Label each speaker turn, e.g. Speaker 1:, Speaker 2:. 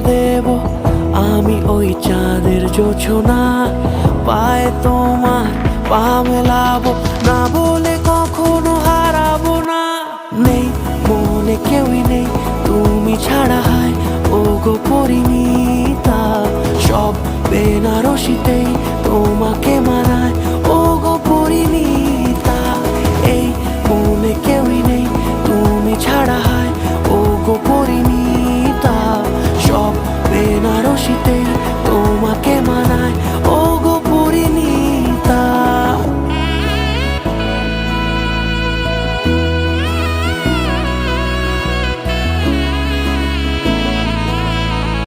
Speaker 1: দেব আমি ওই চাঁদের জোছনা, পায়ে তোমার পা মেলাবো, না বলে কখনো হারাবো না। নেই মনে কেউই নেই তুমি ছাড়া, হায় ও গো পরিণীতা, সব বেনারসিতেই তোমাকে